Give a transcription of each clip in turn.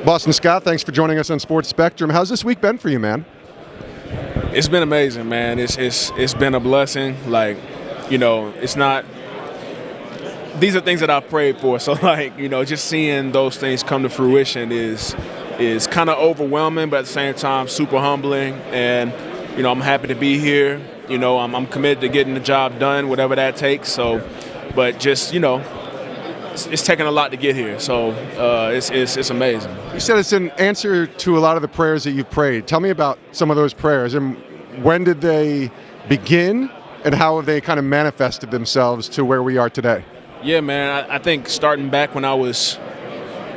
Boston Scott, thanks for joining us on Sports Spectrum. How's this week been for you, man? It's been amazing, man. It's been a blessing. Like, it's not. These are things that I've prayed for. So, just seeing those things come to fruition is kind of overwhelming, but at the same time, super humbling. And I'm happy to be here. I'm committed to getting the job done, whatever that takes. So, but just it's taken a lot to get here. So it's amazing. You said it's an answer to a lot of the prayers that you've prayed. Tell me about some of those prayers, and when did they begin, and how have they kind of manifested themselves to where we are today? Yeah, man, I think starting back when I was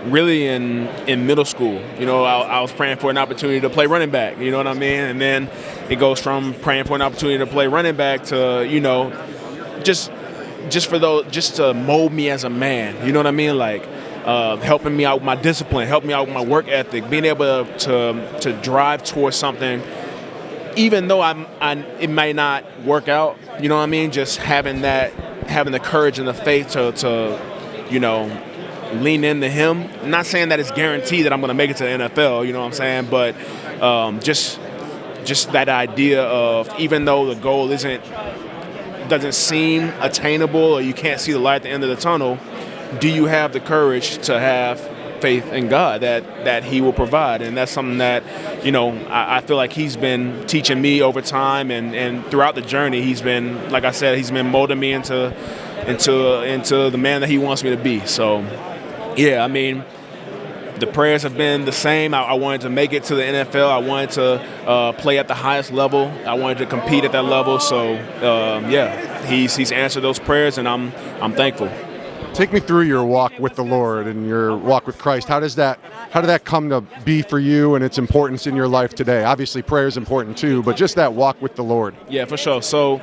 really in middle school, I was praying for an opportunity to play running back, you know what I mean? And then it goes from praying for an opportunity to play running back to, just to mold me as a man, you know what I mean? Like helping me out with my discipline, helping me out with my work ethic, being able to drive towards something, even though it might not work out, you know what I mean? Just having the courage and the faith to lean into him. I'm not saying that it's guaranteed that I'm going to make it to the NFL, you know what I'm saying? But just that idea of, even though the goal doesn't seem attainable, or you can't see the light at the end of the tunnel, do you have the courage to have faith in God that he will provide? And that's something that I feel like he's been teaching me over time, and throughout the journey he's been, like I said, he's been molding me into the man that he wants me to be. So yeah, I mean, the prayers have been the same. I wanted to make it to the NFL. I wanted to play at the highest level. I wanted to compete at that level. So he's answered those prayers, and I'm thankful. Take me through your walk with the Lord and your walk with Christ. How did that come to be for you and its importance in your life today? Obviously, prayer is important too, but just that walk with the Lord. Yeah, for sure. So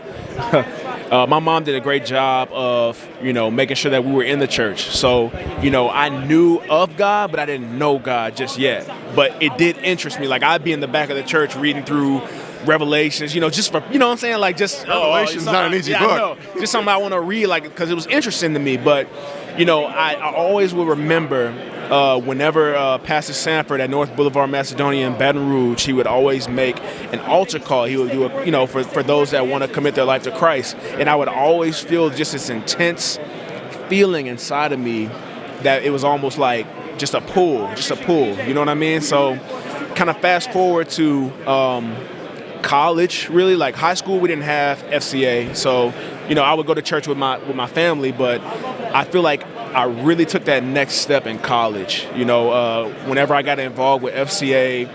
my mom did a great job of, making sure that we were in the church. So, I knew of God, but I didn't know God just yet. But it did interest me. Like, I'd be in the back of the church reading through Revelations, just for, what I'm saying? Like, just Revelation's not an easy book. I know. Just something I want to read, like, because it was interesting to me. But, I always will remember whenever Pastor Sanford at North Boulevard Macedonia in Baton Rouge, he would always make an altar call. He would do for those that want to commit their life to Christ. And I would always feel just this intense feeling inside of me that it was almost like just a pull, you know what I mean? So kind of fast forward to college, really, like high school, we didn't have FCA. So, I would go to church with my family, but I feel like I really took that next step in college. Whenever I got involved with FCA,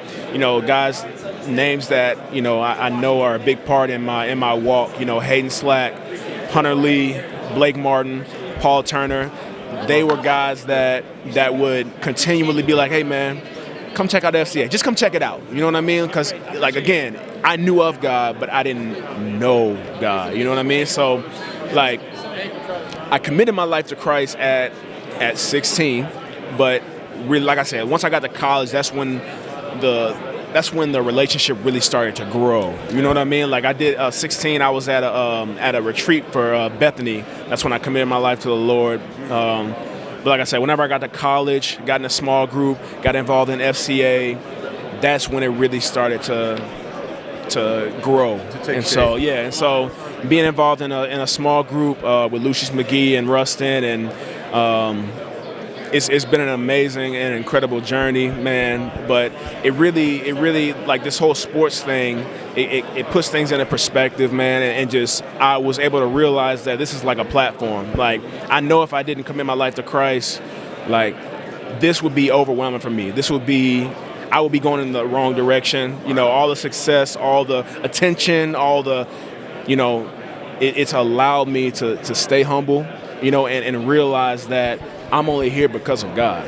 guys, names that, I know are a big part in my walk, Hayden Slack, Hunter Lee, Blake Martin, Paul Turner. They were guys that would continually be like, hey, man, come check out FCA. Just come check it out. You know what I mean? Because, like, again, I knew of God, but I didn't know God. You know what I mean? So, like, I committed my life to Christ at 16, but really, like I said, once I got to college, that's when the relationship really started to grow. You know what I mean? Like, I did 16. I was at a retreat for Bethany. That's when I committed my life to the Lord. But like I said, whenever I got to college, got in a small group, got involved in FCA, that's when it really started to grow. And so being involved in a small group with Lucius McGee and Rustin, and it's been an amazing and incredible journey, man. But it really like this whole sports thing, it puts things into perspective, man. And just I was able to realize that this is like a platform. Like, I know if I didn't commit my life to Christ, like, this would be overwhelming for me. I would be going in the wrong direction. All the success, all the attention, all the, it's allowed me to stay humble, and realize that I'm only here because of God.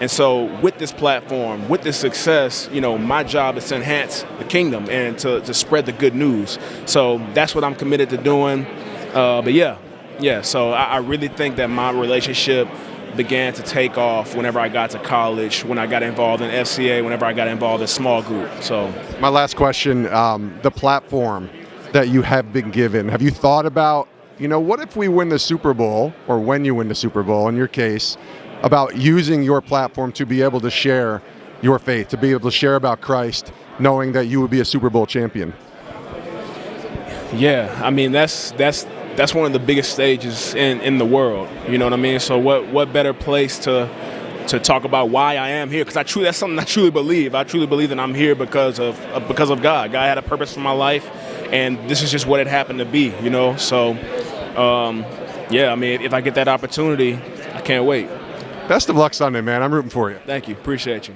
And so with this platform, with this success, my job is to enhance the kingdom and to spread the good news. So that's what I'm committed to doing. So I really think that my relationship began to take off whenever I got to college, when I got involved in FCA, whenever I got involved in small group. So my last question, the platform that you have been given, have you thought about, what if we win the Super Bowl, or when you win the Super Bowl in your case, about using your platform to be able to share your faith, to be able to share about Christ, knowing that you would be a Super Bowl champion? Yeah, I mean that's one of the biggest stages in the world. You know what I mean? So what better place to talk about why I am here? Because that's something I truly believe. I truly believe that I'm here because of God. God had a purpose for my life, and this is just what it happened to be. You know, so yeah. I mean, if I get that opportunity, I can't wait. Best of luck Sunday, man. I'm rooting for you. Thank you. Appreciate you.